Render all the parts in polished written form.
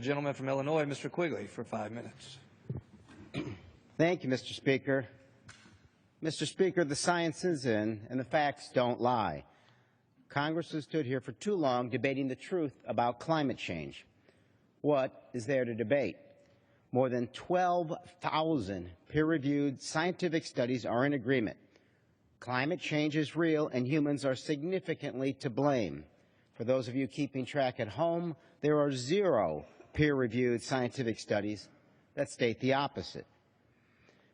The gentleman from Illinois, Mr. Quigley, for 5 minutes. Thank you, Mr. Speaker. Mr. Speaker, the science is in and the facts don't lie. Congress has stood here for too long debating the truth about climate change. What is there to debate? More than 12,000 peer-reviewed scientific studies are in agreement. Climate change is real and humans are significantly to blame. For those of you keeping track at home, there are 0 peer-reviewed scientific studies that state the opposite.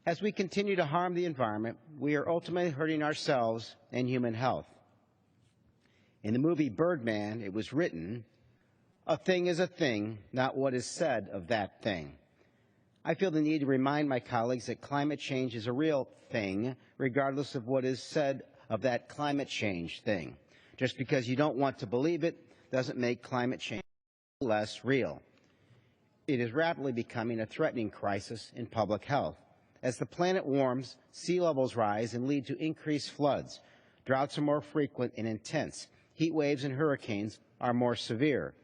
As we continue to harm the environment, we are ultimately hurting ourselves and human health. In the movie Birdman, it was written, "A thing is a thing, not what is said of that thing." I feel the need to remind my colleagues that climate change is a real thing, regardless of what is said of that climate change thing. Just because you don't want to believe it doesn't make climate change less real. It is rapidly becoming a threatening crisis in public health. As the planet warms, sea levels rise and lead to increased floods. Droughts are more frequent and intense. Heat waves and hurricanes are more severe.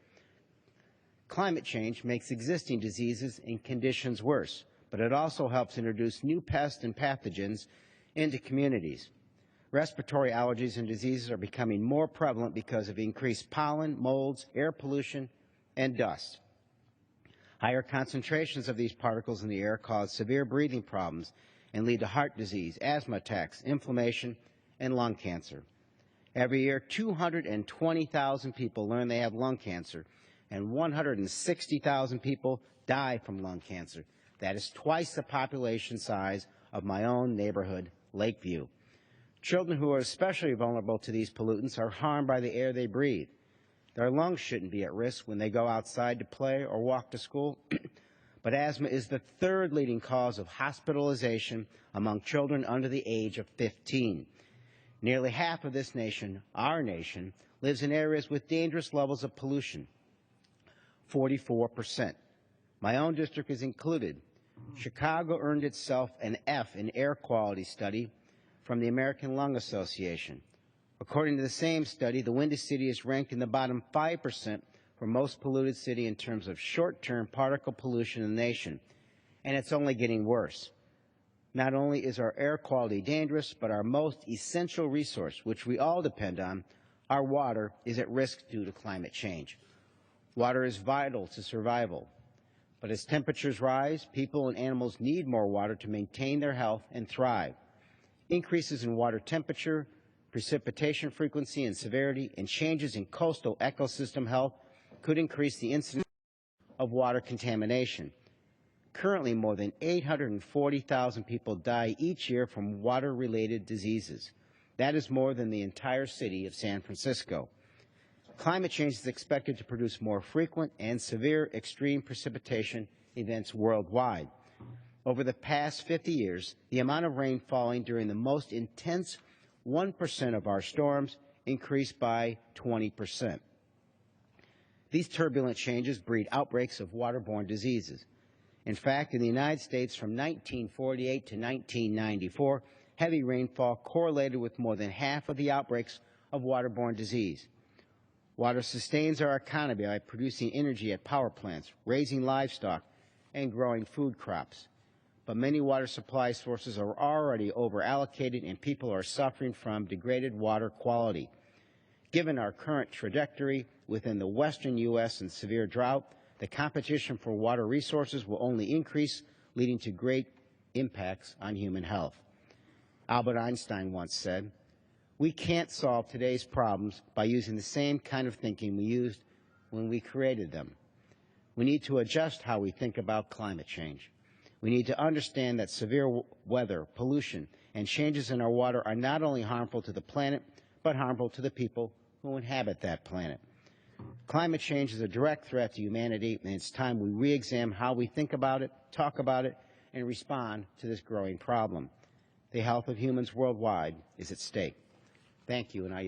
Climate change makes existing diseases and conditions worse, but it also helps introduce new pests and pathogens into communities. Respiratory allergies and diseases are becoming more prevalent because of increased pollen, molds, air pollution, and dust. Higher concentrations of these particles in the air cause severe breathing problems and lead to heart disease, asthma attacks, inflammation, and lung cancer. Every year, 220,000 people learn they have lung cancer, and 160,000 people die from lung cancer. That is twice the population size of my own neighborhood, Lakeview. Children who are especially vulnerable to these pollutants are harmed by the air they breathe. Their lungs shouldn't be at risk when they go outside to play or walk to school, but asthma is the 3rd leading cause of hospitalization among children under the age of 15. Nearly half of this nation, our nation, lives in areas with dangerous levels of pollution, 44%. My own district is included. Chicago earned itself an F in air quality study from the American Lung Association. According to the same study, the Windy City is ranked in the bottom 5% for most polluted city in terms of short-term particle pollution in the nation, and it's only getting worse. Not only is our air quality dangerous, but our most essential resource, which we all depend on, our water, is at risk due to climate change. Water is vital to survival, but as temperatures rise, people and animals need more water to maintain their health and thrive. Increases in water temperature, precipitation frequency and severity, and changes in coastal ecosystem health could increase the incidence of water contamination. Currently, more than 840,000 people die each year from water-related diseases. That is more than the entire city of San Francisco. Climate change is expected to produce more frequent and severe extreme precipitation events worldwide. Over the past 50 years, the amount of rain falling during the most intense 1% of our storms increased by 20%. These turbulent changes breed outbreaks of waterborne diseases. In fact, in the United States from 1948 to 1994, heavy rainfall correlated with more than half of the outbreaks of waterborne disease. Water sustains our economy by producing energy at power plants, raising livestock, and growing food crops. But many water supply sources are already over-allocated and people are suffering from degraded water quality. Given our current trajectory within the western U.S. and severe drought, the competition for water resources will only increase, leading to great impacts on human health. Albert Einstein once said, "We can't solve today's problems by using the same kind of thinking we used when we created them. We need to adjust how we think about climate change. We need to understand that severe weather, pollution, and changes in our water are not only harmful to the planet, but harmful to the people who inhabit that planet. Climate change is a direct threat to humanity, and it's time we re-examine how we think about it, talk about it, and respond to this growing problem. The health of humans worldwide is at stake." Thank you, and I